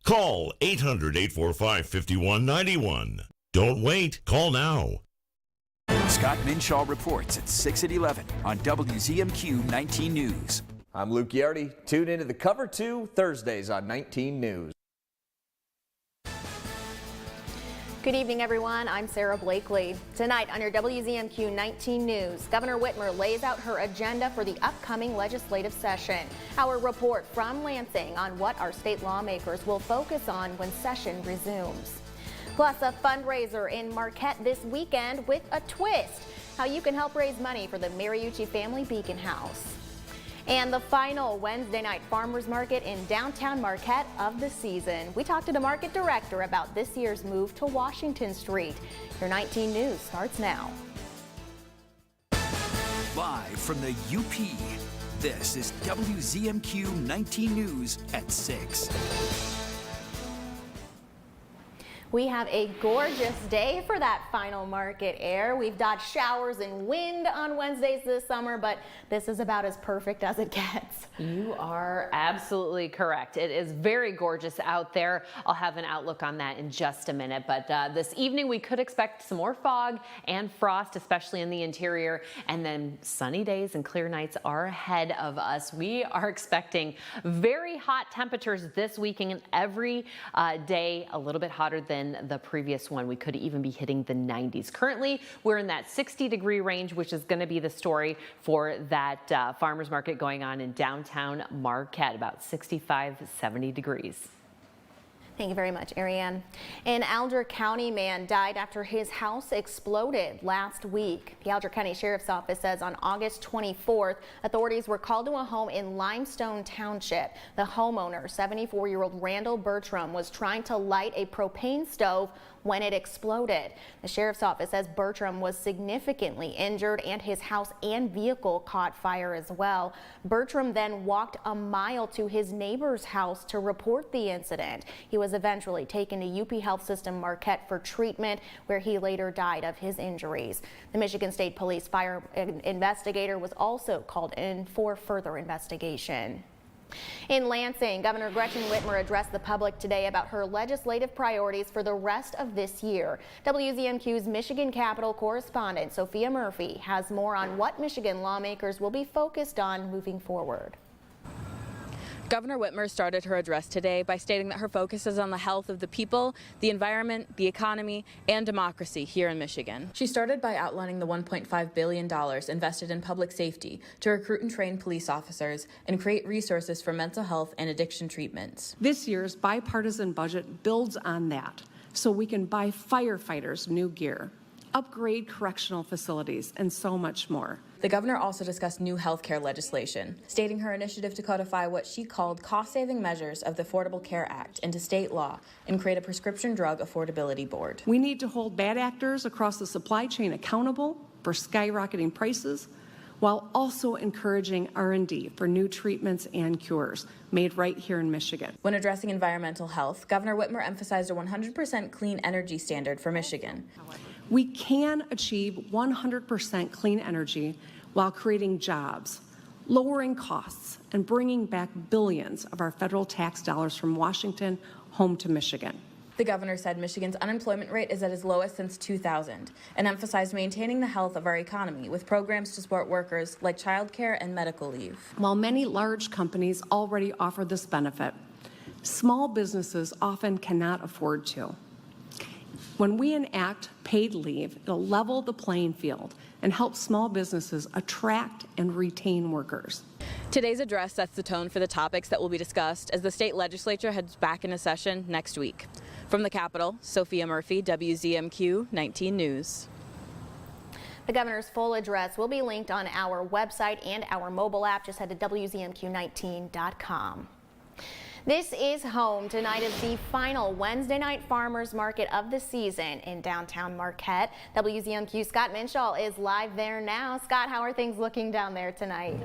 Call 800-845-5191. Don't wait. Call now. Scott Minshaw reports at 6 at 11 on WZMQ 19 News. I'm Luke Yardy. Tune into the Cover 2 Thursdays on 19 News. Good evening, everyone. I'm Sarah Blakely. Tonight on your WZMQ 19 News, Governor Whitmer lays out her agenda for the upcoming legislative session. Our report from Lansing on what our state lawmakers will focus on when session resumes. Plus, a fundraiser in Marquette this weekend with a twist. How you can help raise money for the Mariucci Family Beacon House. And the final Wednesday night farmers market in downtown Marquette of the season. We talked to the market director about this year's move to Washington Street. Your 19 News starts now. Live from the UP, this is WZMQ 19 News at 6. We have a gorgeous day for that final market air. We've dodged showers and wind on Wednesdays this summer, but this is about as perfect as it gets. You are absolutely correct. It is very gorgeous out there. I'll have an outlook on that in just a minute, but this evening we could expect some more fog and frost, especially in the interior, and then sunny days and clear nights are ahead of us. We are expecting very hot temperatures this weekend, and every day a little bit hotter than the previous one. We could even be hitting the 90s. Currently, we're in that 60-degree range, which is going to be the story for that farmers market going on in downtown Marquette, about 65, 70 degrees. Thank you very much, Ariane. An Alger County man died after his house exploded last week. The Alger County Sheriff's Office says on August 24th, authorities were called to a home in Limestone Township. The homeowner, 74-year-old Randall Bertram, was trying to light a propane stove when it exploded. The Sheriff's Office says Bertram was significantly injured and his house and vehicle caught fire as well. Bertram then walked a mile to his neighbor's house to report the incident. He was eventually taken to UP Health System Marquette for treatment, where he later died of his injuries. The Michigan State Police fire investigator was also called in for further investigation. In Lansing, Governor Gretchen Whitmer addressed the public today about her legislative priorities for the rest of this year. WZMQ's Michigan Capitol correspondent Sophia Murphy has more on what Michigan lawmakers will be focused on moving forward. Governor Whitmer started her address today by stating that her focus is on the health of the people, the environment, the economy, and democracy here in Michigan. She started by outlining the $1.5 billion invested in public safety to recruit and train police officers and create resources for mental health and addiction treatments. This year's bipartisan budget builds on that, so we can buy firefighters new gear, upgrade correctional facilities, and so much more. The governor also discussed new health care legislation, stating her initiative to codify what she called cost-saving measures of the Affordable Care Act into state law and create a prescription drug affordability board. We need to hold bad actors across the supply chain accountable for skyrocketing prices, while also encouraging R&D for new treatments and cures made right here in Michigan. When addressing environmental health, Governor Whitmer emphasized a 100% clean energy standard for Michigan. We can achieve 100% clean energy while creating jobs, lowering costs, and bringing back billions of our federal tax dollars from Washington home to Michigan. The governor said Michigan's unemployment rate is at its lowest since 2000 and emphasized maintaining the health of our economy with programs to support workers like childcare and medical leave. While many large companies already offer this benefit, small businesses often cannot afford to. When we enact paid leave, it'll level the playing field and help small businesses attract and retain workers. Today's address sets the tone for the topics that will be discussed as the state legislature heads back into session next week. From the Capitol, Sophia Murphy, WZMQ 19 News. The governor's full address will be linked on our website and our mobile app. Just head to WZMQ19.com. This is home. Tonight is the final Wednesday night farmers market of the season in downtown Marquette. WZMQ Scott Minshaw is live there now. Scott, how are things looking down there tonight?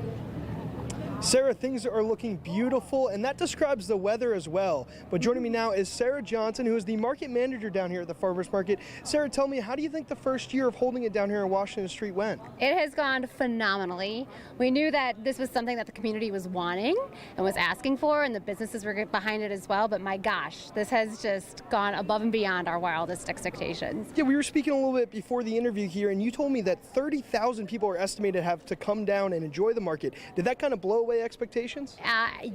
Sarah, things are looking beautiful, and that describes the weather as well. But joining me now is Sarah Johnson, who is the market manager down here at the Farmers Market. Sarah, tell me, how do you think the first year of holding it down here in Washington Street went? It has gone phenomenally. We knew that this was something that the community was wanting and was asking for, and the businesses were behind it as well. But my gosh, this has just gone above and beyond our wildest expectations. Yeah, we were speaking a little bit before the interview here, and you told me that 30,000 people are estimated to have to come down and enjoy the market. Did that kind of blow away expectations?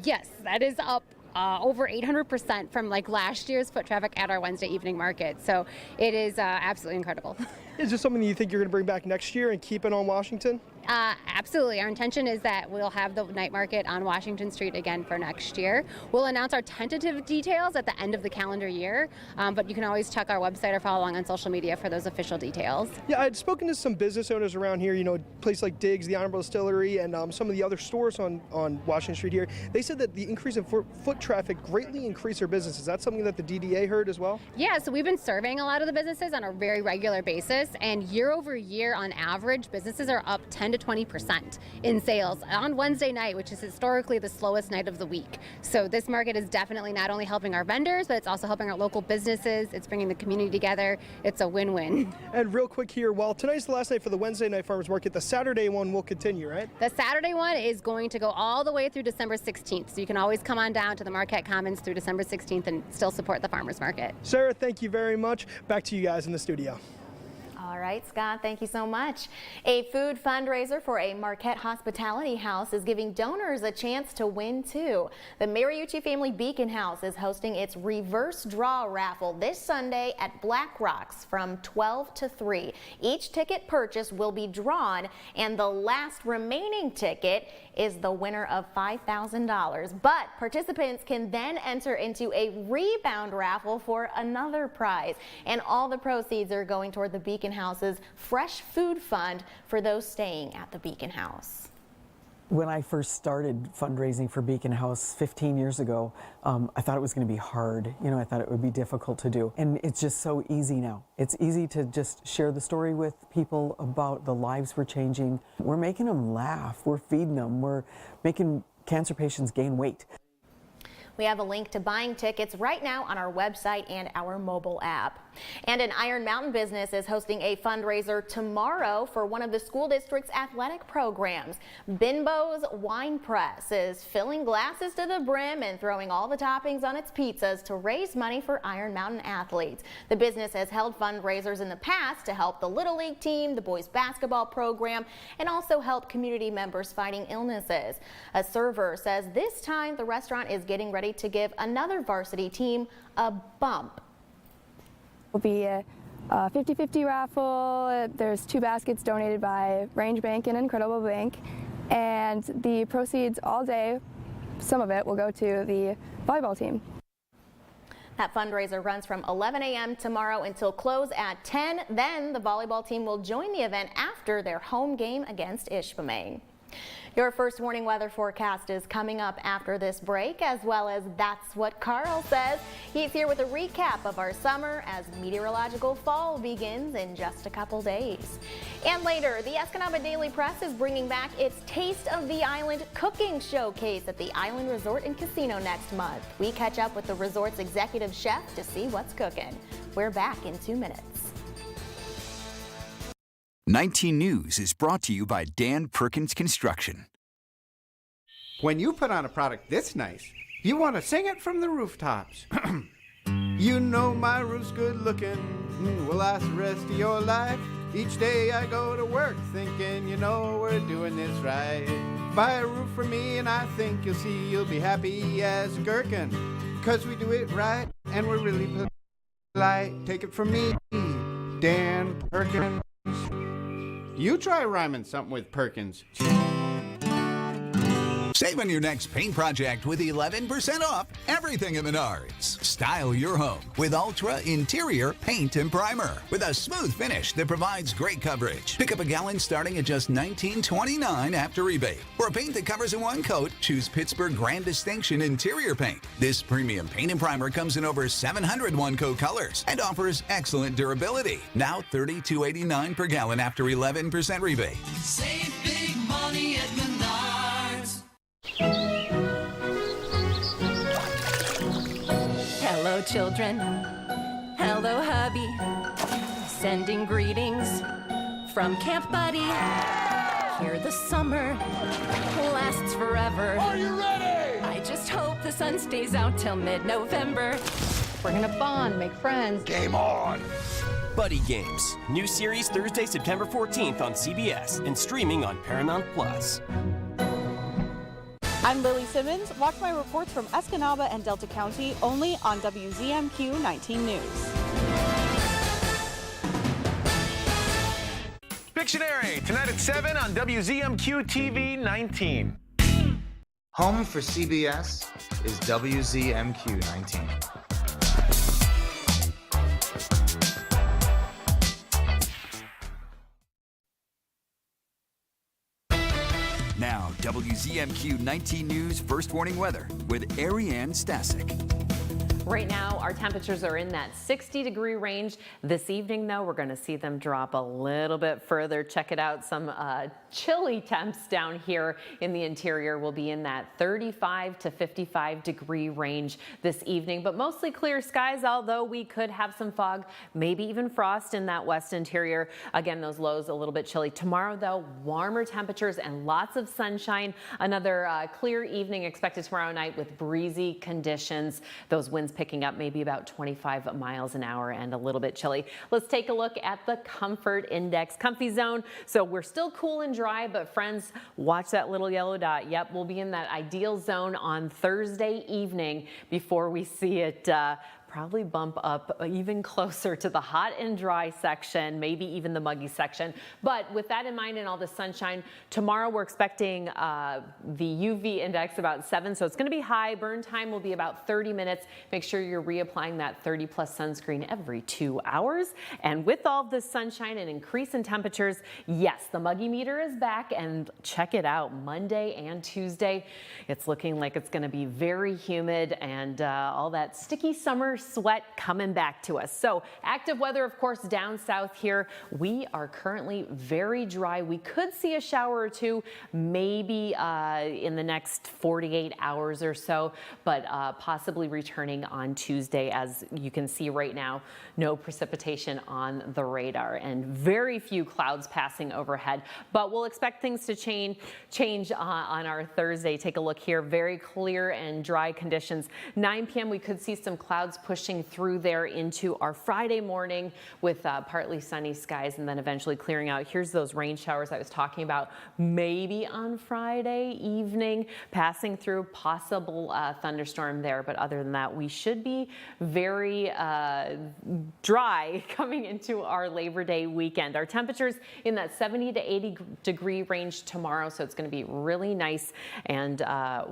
Yes, that is up over 800% from like last year's foot traffic at our Wednesday evening market. So it is absolutely incredible. Is this something that you think you're going to bring back next year and keep it on Washington? Absolutely. Our intention is that we'll have the night market on Washington Street again for next year. We'll announce our tentative details at the end of the calendar year, but you can always check our website or follow along on social media for those official details. Yeah, I'd spoken to some business owners around here, you know, places like Diggs, the Honorable Distillery, and some of the other stores on Washington Street here. They said that the increase in foot traffic greatly increased their business. Is that something that the DDA heard as well? Yeah, so we've been surveying a lot of the businesses on a very regular basis, and year over year on average, businesses are up 10 to 20% in sales on Wednesday night, which is historically the slowest night of the week. So this market is definitely not only helping our vendors, but it's also helping our local businesses. It's bringing the community together. It's a win-win. And real quick here, while tonight's the last night for the Wednesday night farmers market, the Saturday one will continue, right? The Saturday one is going to go all the way through December 16th. So you can always come on down to the Marquette Commons through December 16th and still support the farmers market. Sarah, thank you very much. Back to you guys in the studio. All right, Scott, thank you so much. A food fundraiser for a Marquette hospitality house is giving donors a chance to win too. The Mariucci Family Beacon House is hosting its reverse draw raffle this Sunday at Black Rocks from 12 to 3. Each ticket purchase will be drawn, and the last remaining ticket is the winner of $5,000. But participants can then enter into a rebound raffle for another prize, and all the proceeds are going toward the Beacon House's Fresh Food Fund for those staying at the Beacon House. When I first started fundraising for Beacon House 15 years ago, I thought it was going to be hard. You know, I thought it would be difficult to do. And it's just so easy now. It's easy to just share the story with people about the lives we're changing. We're making them laugh. We're feeding them. We're making cancer patients gain weight. We have a link to buying tickets right now on our website and our mobile app. And an Iron Mountain business is hosting a fundraiser tomorrow for one of the school district's athletic programs. Bimbo's Wine Press is filling glasses to the brim and throwing all the toppings on its pizzas to raise money for Iron Mountain athletes. The business has held fundraisers in the past to help the Little League team, the boys basketball program, and also help community members fighting illnesses. A server says this time the restaurant is getting ready to give another varsity team a bump. Will be a 50-50 raffle. There's 2 baskets donated by Range Bank and Incredible Bank, and the proceeds all day, some of it will go to the volleyball team. That fundraiser runs from 11 a.m. tomorrow until close at 10. Then the volleyball team will join the event after their home game against Ishpeming. Your first warning weather forecast is coming up after this break, as well as That's What Carl Says. He's here with a recap of our summer as meteorological fall begins in just a couple days. And later, the Escanaba Daily Press is bringing back its Taste of the Island cooking showcase at the Island Resort and Casino next month. We catch up with the resort's executive chef to see what's cooking. We're back in 2 minutes. 19 News is brought to you by Dan Perkins Construction. When you put on a product this nice, you want to sing it from the rooftops. You know my roof's good looking, will last the rest of your life. Each day I go to work thinking, you know we're doing this right. Buy a roof for me and I think you'll see you'll be happy as a gherkin. 'Cause we do it right and we're really polite. Take it from me, Dan Perkins. You try rhyming something with Perkins. Save on your next paint project with 11% off everything at Menards. Style your home with Ultra Interior Paint and Primer with a smooth finish that provides great coverage. Pick up a gallon starting at just $19.29 after rebate. For a paint that covers in one coat, choose Pittsburgh Grand Distinction Interior Paint. This premium paint and primer comes in over 700 one-coat colors and offers excellent durability. Now $32.89 per gallon after 11% rebate. Save big money at Menards. Hello, children. Hello, hubby. Sending greetings from Camp Buddy. Here the summer lasts forever. Are you ready? I just hope the sun stays out till mid-November. We're gonna bond, make friends. Game on! Buddy Games. New series Thursday, September 14th on CBS and streaming on Paramount+. I'm Lily Simmons. Watch my reports from Escanaba and Delta County only on WZMQ 19 News. Pictionary, tonight at 7 on WZMQ TV 19. Home for CBS is WZMQ 19. Now, WZMQ 19 News First Warning Weather with Ariane Stasic. Right now, our temperatures are in that 60-degree range. This evening, though, we're going to see them drop a little bit further. Check it out. Some chilly temps down here in the interior will be in that 35 to 55-degree range this evening, but mostly clear skies, although we could have some fog, maybe even frost in that west interior. Again, those lows a little bit chilly. Tomorrow, though, warmer temperatures and lots of sunshine. Another clear evening expected tomorrow night with breezy conditions. Those winds picking up maybe about 25 miles an hour and a little bit chilly. Let's take a look at the comfort index. Comfy zone. So we're still cool and dry, but friends, watch that little yellow dot. Yep, we'll be in that ideal zone on Thursday evening before we see it probably bump up even closer to the hot and dry section, maybe even the muggy section. But with that in mind and all the sunshine, tomorrow we're expecting the UV index about 7, so it's going to be high. Burn time will be about 30 minutes. Make sure you're reapplying that 30-plus sunscreen every 2 hours. And with all the sunshine and increase in temperatures, yes, the muggy meter is back, and check it out. Monday and Tuesday, it's looking like it's going to be very humid and all that sticky summer sweat coming back to us. So active weather, of course, down south here. We are currently very dry. We could see a shower or two, maybe in the next 48 hours or so, but possibly returning on Tuesday. As you can see right now, no precipitation on the radar and very few clouds passing overhead, but we'll expect things to change on our Thursday. Take a look here. Very clear and dry conditions. 9 p.m. we could see some clouds pushing through there into our Friday morning with partly sunny skies and then eventually clearing out. Here's those rain showers I was talking about, maybe on Friday evening, passing through, possible thunderstorm there. But other than that, we should be very dry coming into our Labor Day weekend. Our temperatures in that 70 to 80 degree range tomorrow, so it's going to be really nice and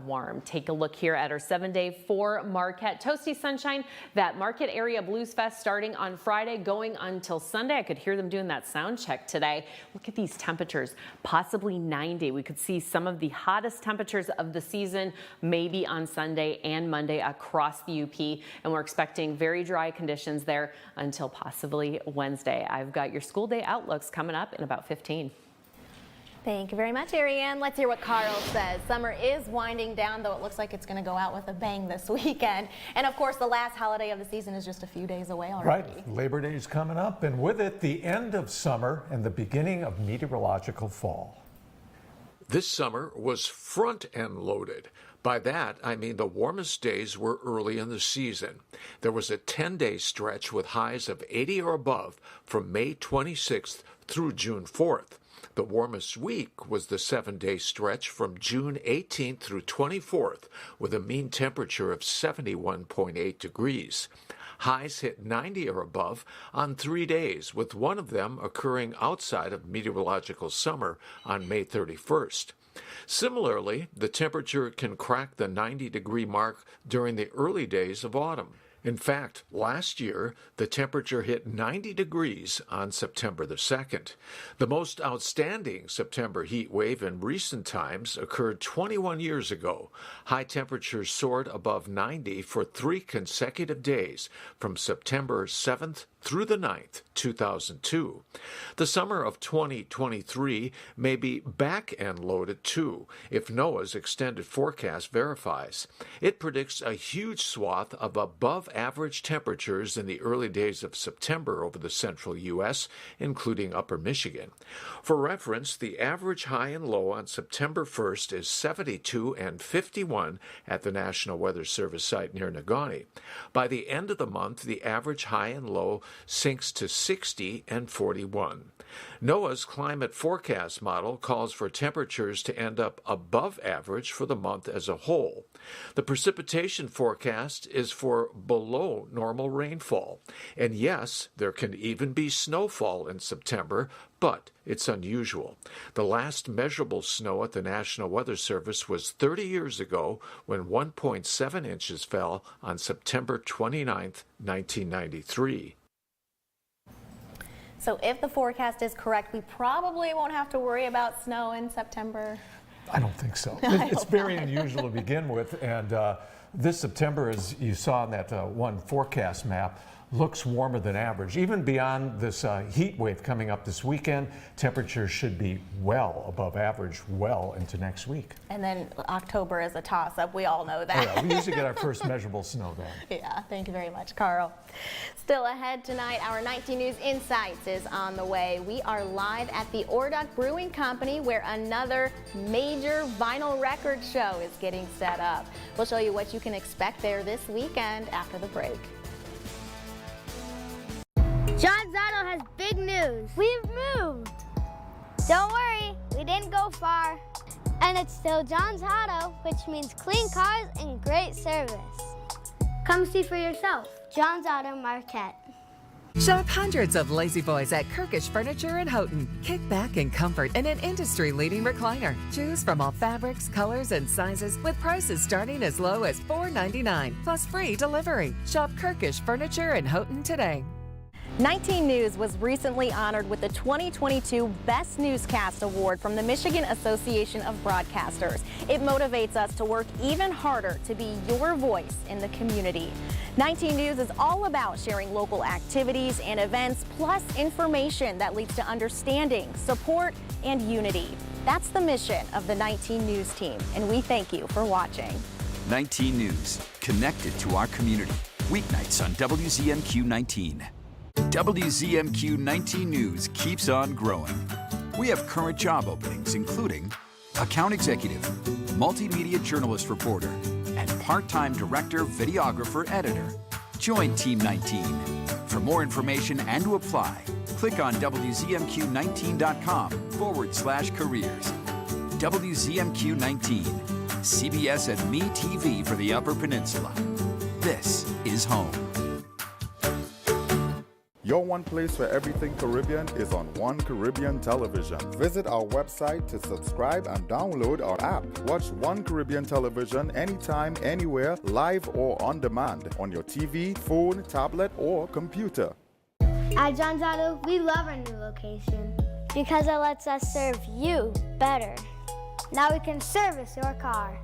warm. Take a look here at our 7-day for Marquette. Toasty sunshine. That Market Area Blues Fest starting on Friday, going until Sunday. I could hear them doing that sound check today. Look at these temperatures, possibly 90. We could see some of the hottest temperatures of the season, maybe on Sunday and Monday across the UP. And we're expecting very dry conditions there until possibly Wednesday. I've got your school day outlooks coming up in about 15. Thank you very much, Ariane. Let's hear what Carl says. Summer is winding down, though it looks like it's going to go out with a bang this weekend. And of course, the last holiday of the season is just a few days away already. Right. Labor Day is coming up, and with it, the end of summer and the beginning of meteorological fall. This summer was front-end loaded. By that, I mean the warmest days were early in the season. There was a 10-day stretch with highs of 80 or above from May 26th through June 4th. The warmest week was the 7-day stretch from June 18th through 24th, with a mean temperature of 71.8 degrees. Highs hit 90 or above on 3 days, with one of them occurring outside of meteorological summer on May 31st. Similarly, the temperature can crack the 90-degree mark during the early days of autumn. In fact, last year, the temperature hit 90 degrees on September the 2nd. The most outstanding September heat wave in recent times occurred 21 years ago. High temperatures soared above 90 for 3 consecutive days, from September 7th through the 9th, 2002. The summer of 2023 may be back-end loaded too, if NOAA's extended forecast verifies. It predicts a huge swath of above average temperatures in the early days of September over the central U.S., including upper Michigan. For reference, the average high and low on September 1st is 72 and 51 at the National Weather Service site near Negaunee. By the end of the month, the average high and low sinks to 60 and 41. NOAA's climate forecast model calls for temperatures to end up above average for the month as a whole. The precipitation forecast is for below normal rainfall. And yes, there can even be snowfall in September, but it's unusual. The last measurable snow at the National Weather Service was 30 years ago when 1.7 inches fell on September 29, 1993. So if the forecast is correct, we probably won't have to worry about snow in September. I don't think so. It's very unusual to begin with, and this September, as you saw on that one forecast map, looks warmer than average. Even beyond this heat wave coming up this weekend, temperatures should be well above average well into next week. And then October is a toss-up. We all know that. Oh, yeah, we usually get our first measurable snow then. Yeah, thank you very much, Carl. Still ahead tonight, our 19 News Insights is on the way. We are live at the Orduck Brewing Company, where another major vinyl record show is getting set up. We'll show you what you can expect there this weekend after the break. John Zotto has big news. We've moved. Don't worry, we didn't go far. And it's still John Zotto, which means clean cars and great service. Come see for yourself. John Zotto Marquette. Shop hundreds of Lazy Boys at Kirkish Furniture in Houghton. Kick back in comfort in an industry-leading recliner. Choose from all fabrics, colors, and sizes with prices starting as low as $4.99 plus free delivery. Shop Kirkish Furniture in Houghton today. 19 News was recently honored with the 2022 Best Newscast Award from the Michigan Association of Broadcasters. It motivates us to work even harder to be your voice in the community. 19 News is all about sharing local activities and events, plus information that leads to understanding, support, and unity. That's the mission of the 19 News team, and we thank you for watching. 19 News, connected to our community. Weeknights on WZMQ 19. WZMQ 19 News keeps on growing. We have current job openings, including account executive, multimedia journalist reporter, and part-time director, videographer, editor. Join Team 19. For more information and to apply, click on WZMQ19.com/careers. WZMQ 19, CBS and Me TV for the Upper Peninsula. This is home. Your one place for everything Caribbean is on One Caribbean Television. Visit our website to subscribe and download our app. Watch One Caribbean Television anytime, anywhere, live or on demand on your TV, phone, tablet, or computer. At John Zotto, we love our new location because it lets us serve you better. Now we can service your car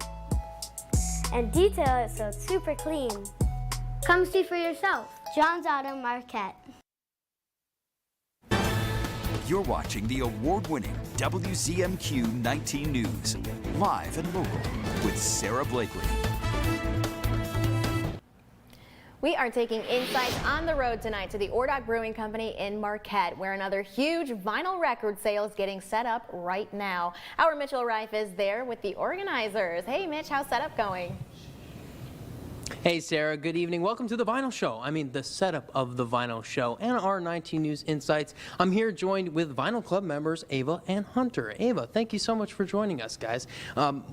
and detail it so it's super clean. Come see for yourself. John Zotto Marquette. You're watching the award-winning WZMQ 19 News, live and local with Sarah Blakely. We are taking insights on the road tonight to the Orduck Brewing Company in Marquette, where another huge vinyl record sale is getting set up right now. Our Mitchell Reif is there with the organizers. Hey Mitch, how's setup going? Hey Sarah, good evening. Welcome to the Vinyl Show. I mean, the setup of the Vinyl Show and our 19 News Insights. I'm here joined with Vinyl Club members Ava and Hunter. Ava, thank you so much for joining us, guys.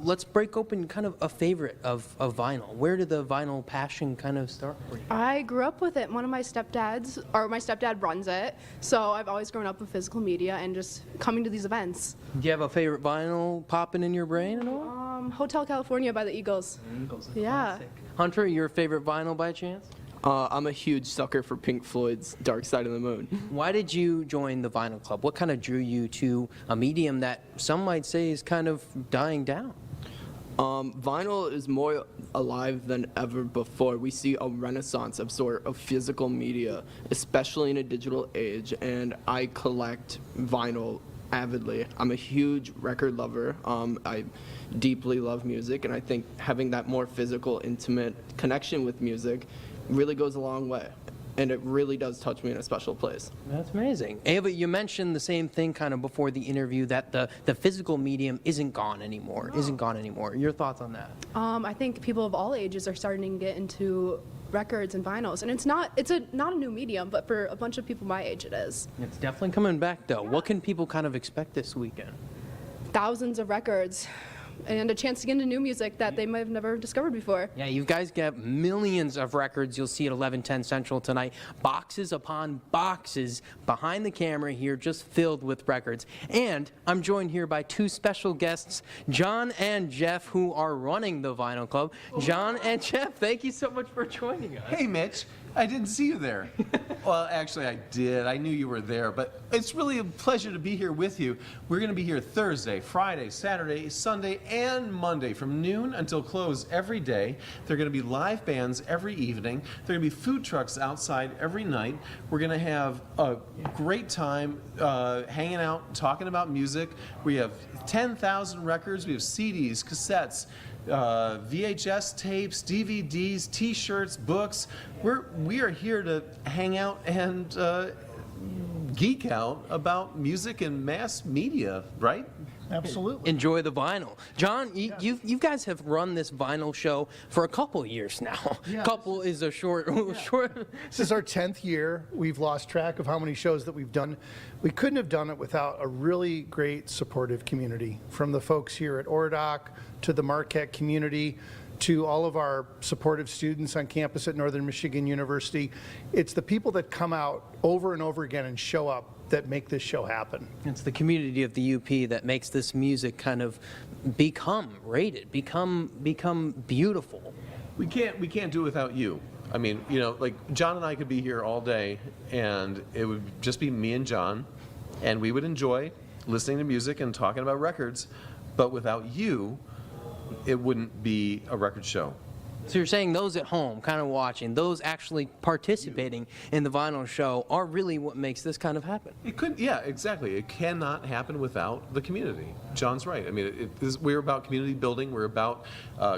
Let's break open kind of a favorite of vinyl. Where did the vinyl passion kind of start for you? I grew up with it. One of my stepdads, or my stepdad runs it, so I've always grown up with physical media and just coming to these events. Do you have a favorite vinyl popping in your brain at all? Hotel California by the Eagles. Yeah. Classic. Hunter, your favorite vinyl by chance? I'm a huge sucker for Pink Floyd's Dark Side of the Moon. Why did you join the Vinyl Club? What kind of drew you to a medium that some might say is kind of dying down? Vinyl is more alive than ever before. We see a renaissance of physical media, especially in a digital age, and I collect vinyl avidly. I'm a huge record lover. I deeply love music, and I think having that more physical, intimate connection with music really goes a long way. And it really does touch me in a special place. That's amazing. Ava, you mentioned the same thing kind of before the interview, that the physical medium isn't gone anymore. Your thoughts on that? I think people of all ages are starting to get into records and vinyls, and it's not a new medium, but for a bunch of people my age it is. It's definitely coming back though. What can people kind of expect this weekend? Thousands of records and a chance to get into new music that they might have never discovered before. Yeah, you guys get millions of records. You'll see at 11:10 Central tonight. Boxes upon boxes behind the camera here, just filled with records. And I'm joined here by two special guests, John and Jeff, who are running the Vinyl Club. John and Jeff, thank you so much for joining us. Hey, Mitch. I didn't see you there. Well, actually, I did. I knew you were there, but it's really a pleasure to be here with you. We're going to be here Thursday, Friday, Saturday, Sunday, and Monday from noon until close every day. There are going to be live bands every evening. There are going to be food trucks outside every night. We're going to have a great time hanging out, talking about music. We have 10,000 records. We have CDs, cassettes, VHS tapes, DVDs, T-shirts, books. We are here to hang out and geek out about music and mass media, right? Absolutely. Enjoy the vinyl. John, you guys have run this vinyl show for a couple years now. Yeah, couple is a short. This is our 10th year. We've lost track of how many shows that we've done. We couldn't have done it without a really great supportive community, from the folks here at Ordoc to the Marquette community to all of our supportive students on campus at Northern Michigan University. It's the people that come out over and over again and show up that make this show happen. It's the community of the UP that makes this music kind of become rated, become beautiful. We can't do it without you. I mean, you know, like John and I could be here all day and it would just be me and John, and we would enjoy listening to music and talking about records, but without you, it wouldn't be a record show. So you're saying those at home kind of watching, those actually participating in the vinyl show are really what makes this kind of happen. It could, yeah, exactly. It cannot happen without the community. John's right. I mean, we're about community building. We're about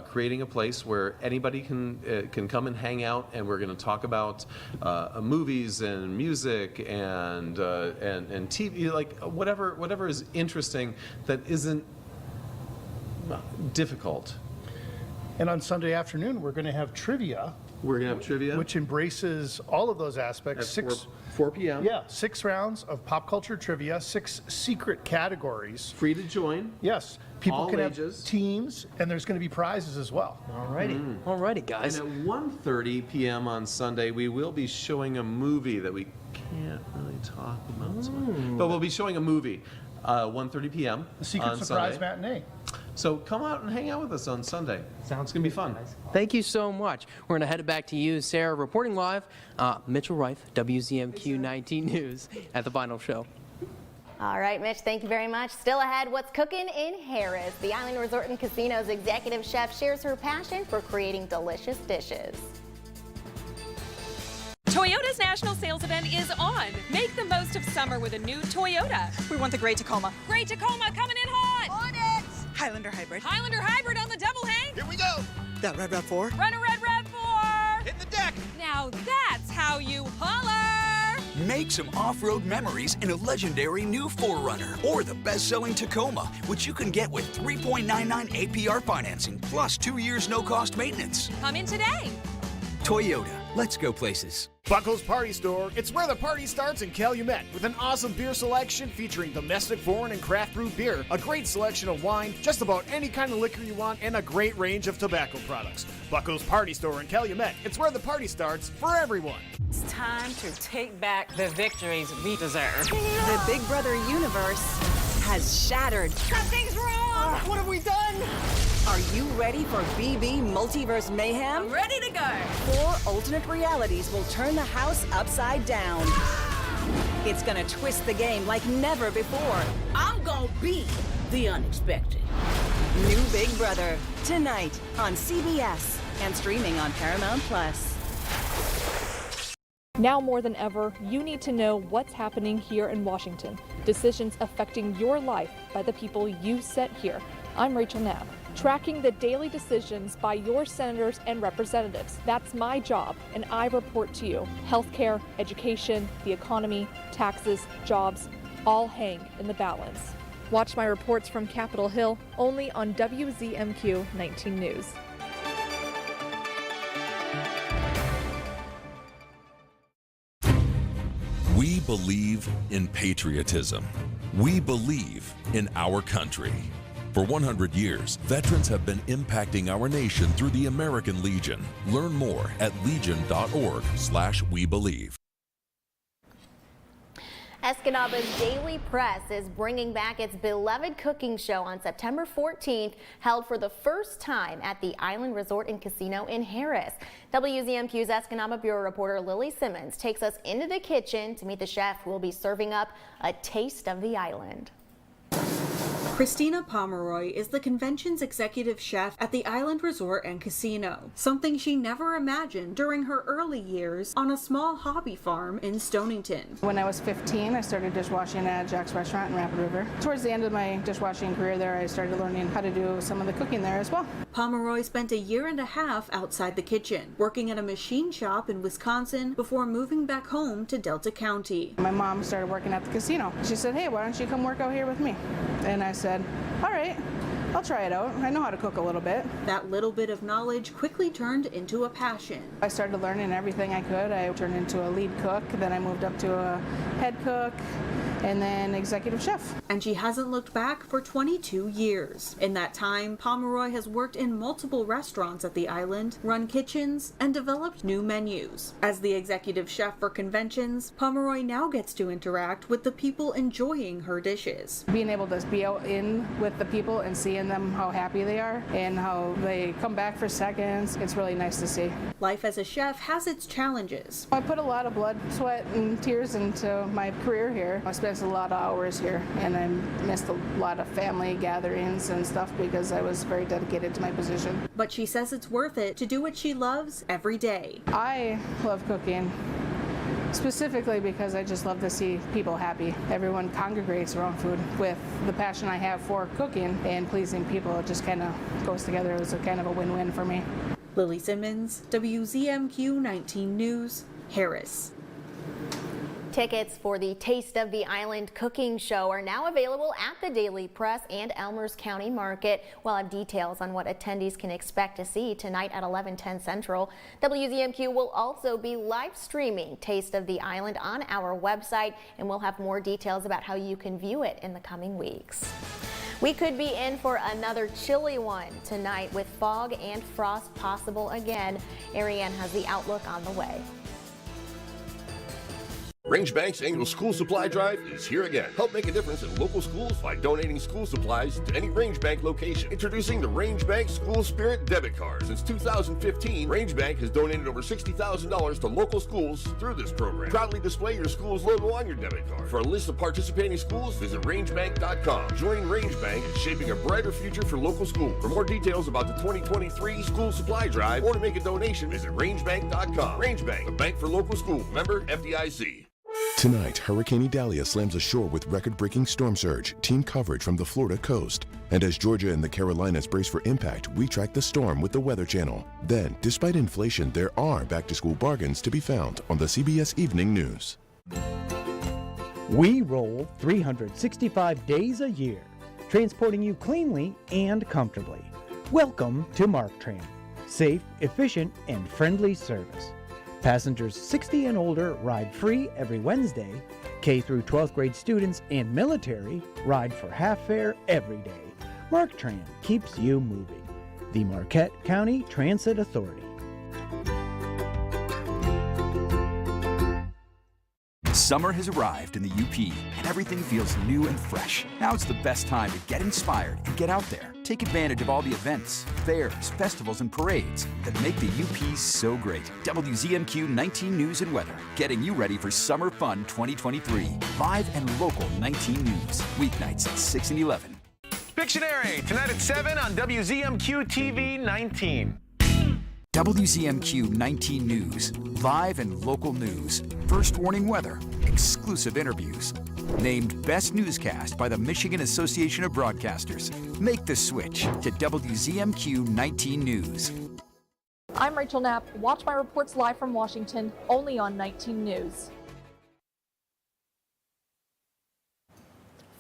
creating a place where anybody can come and hang out, and we're going to talk about movies and music and TV, like whatever is interesting that isn't difficult. And on Sunday afternoon, we're going to have trivia. We're going to have trivia, which embraces all of those aspects. At 4 p.m. Yeah, 6 rounds of pop culture trivia, 6 secret categories. Free to join. Yes. People all can ages. Have teams, and there's going to be prizes as well. Alrighty. Alrighty, guys. And at 1:30 p.m. on Sunday, we will be showing a movie that we can't really talk about. But we'll be showing a movie 1:30 p.m. The Secret Surprise Sunday. Matinee. So come out and hang out with us on Sunday. It's going to be fun. Thank you so much. We're going to head it back to you, Sarah, reporting live. Mitchell Reif, WZMQ 19 News at the Vinyl Show. All right, Mitch, thank you very much. Still ahead, what's cooking in Harris? The Island Resort and Casino's executive chef shares her passion for creating delicious dishes. Toyota's national sales event is on. Make the most of summer with a new Toyota. We want the Great Tacoma. Great Tacoma coming in hot. On it! Highlander Hybrid. Highlander Hybrid on the double hang. Here we go. That Red RAV4. Run a Red RAV4. Hit the deck. Now that's how you holler. Make some off-road memories in a legendary new 4Runner or the best-selling Tacoma, which you can get with 3.99 APR financing plus 2 years no-cost maintenance. Come in today. Toyota, let's go places. Buckle's Party Store. It's where the party starts in Calumet with an awesome beer selection featuring domestic, foreign, and craft brewed beer, a great selection of wine, just about any kind of liquor you want, and a great range of tobacco products. Buckle's Party Store in Calumet. It's where the party starts for everyone. It's time to take back the victories we deserve. The Big Brother universe has shattered. Something's wrong! What have we done? Are you ready for BB Multiverse Mayhem? I'm ready to go! 4 alternate realities will turn the house upside down. It's gonna twist the game like never before. I'm gonna be the unexpected. New Big Brother, tonight on CBS and streaming on Paramount+. Now more than ever, you need to know what's happening here in Washington. Decisions affecting your life by the people you set here. I'm Rachel Knapp. tracking the daily decisions by your senators and representatives. That's my job, and I report to you. Healthcare, education, the economy, taxes, jobs, all hang in the balance. Watch my reports from Capitol Hill only on WZMQ 19 News. We believe in patriotism. We believe in our country. For 100 years, veterans have been impacting our nation through the American Legion. Learn more at legion.org/webelieve. Escanaba's Daily Press is bringing back its beloved cooking show on September 14th, held for the first time at the Island Resort and Casino in Harris. WZMQ's Escanaba Bureau reporter Lily Simmons takes us into the kitchen to meet the chef who will be serving up a taste of the island. Christina Pomeroy is the convention's executive chef at the Island Resort and Casino, something she never imagined during her early years on a small hobby farm in Stonington. When I was 15, I started dishwashing at Jack's Restaurant in Rapid River. Towards the end of my dishwashing career there, I started learning how to do some of the cooking there as well. Pomeroy spent a year and a half outside the kitchen, working at a machine shop in Wisconsin before moving back home to Delta County. My mom started working at the casino. She said, "Hey, why don't you come work out here with me?" And I said, "All right, I'll try it out. I know how to cook a little bit." That little bit of knowledge quickly turned into a passion. I started learning everything I could. I turned into a lead cook, then I moved up to a head cook, and then executive chef. And she hasn't looked back for 22 years. In that time, Pomeroy has worked in multiple restaurants at the island, run kitchens, and developed new menus. As the executive chef for conventions, Pomeroy now gets to interact with the people enjoying her dishes. Being able to be out in with the people and seeing them how happy they are and how they come back for seconds, it's really nice to see. Life as a chef has its challenges. I put a lot of blood, sweat, and tears into my career here. I spent a lot of hours here, and I missed a lot of family gatherings and stuff because I was very dedicated to my position. But she says it's worth it to do what she loves every day. I love cooking, specifically because I just love to see people happy. Everyone congregates around food. With the passion I have for cooking and pleasing people, it just kind of goes together. It was a kind of a win-win for me. Lily Simmons, WZMQ 19 News, Harris. Tickets for the Taste of the Island cooking show are now available at the Daily Press and Elmers County Market. We'll have details on what attendees can expect to see tonight at 11:10 Central. WZMQ will also be live streaming Taste of the Island on our website, and we'll have more details about how you can view it in the coming weeks. We could be in for another chilly one tonight with fog and frost possible again. Ariane has the outlook on the way. Range Bank's annual school supply drive is here again. Help make a difference in local schools by donating school supplies to any Range Bank location. Introducing the Range Bank School Spirit Debit Card. Since 2015, Range Bank has donated over $60,000 to local schools through this program. Proudly display your school's logo on your debit card. For a list of participating schools, visit rangebank.com. Joining Range Bank is shaping a brighter future for local schools. For more details about the 2023 school supply drive or to make a donation, visit rangebank.com. Range Bank, a bank for local schools. Member FDIC. Tonight, Hurricane Idalia slams ashore with record-breaking storm surge, team coverage from the Florida coast. And as Georgia and the Carolinas brace for impact, we track the storm with the Weather Channel. Then, despite inflation, there are back-to-school bargains to be found on the CBS Evening News. We roll 365 days a year, transporting you cleanly and comfortably. Welcome to MarkTran. Safe, efficient, and friendly service. Passengers 60 and older ride free every Wednesday. K through 12th grade students and military ride for half fare every day. MarkTran keeps you moving. The Marquette County Transit Authority. Summer has arrived in the UP, and everything feels new and fresh. Now it's the best time to get inspired and get out there. Take advantage of all the events, fairs, festivals, and parades that make the UP so great. WZMQ 19 News and Weather, getting you ready for Summer Fun 2023. Live and local 19 News, weeknights at 6 and 11. Pictionary, tonight at 7 on WZMQ TV 19. WZMQ 19 News, live and local news, first warning weather, exclusive interviews, Named Best Newscast by the Michigan Association of Broadcasters. Make the switch to WZMQ 19 News. I'm Rachel Knapp. Watch my reports live from Washington, only on 19 News.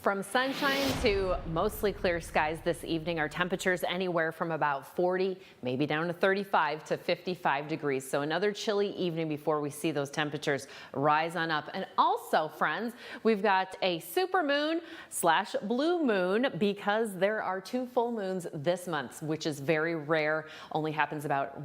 From sunshine to mostly clear skies this evening, our temperatures anywhere from about 40, maybe down to 35 to 55 degrees. So another chilly evening before we see those temperatures rise on up. And also, friends, we've got a super moon / blue moon because there are 2 full moons this month, which is very rare. Only happens about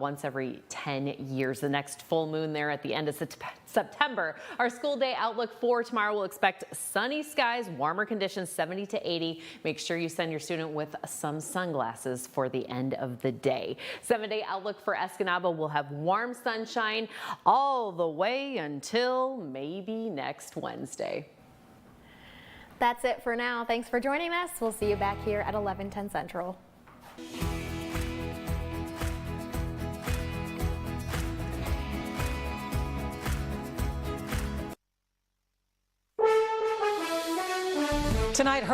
once every 10 years. The next full moon there at the end of September. Our school day outlook for tomorrow will expect sunny skies, warmer conditions, 70 to 80. Make sure you send your student with some sunglasses for the end of the day. 7-day outlook for Escanaba will have warm sunshine all the way until maybe next Wednesday. That's it for now. Thanks for joining us. We'll see you back here at 11:10 Central. Tonight, her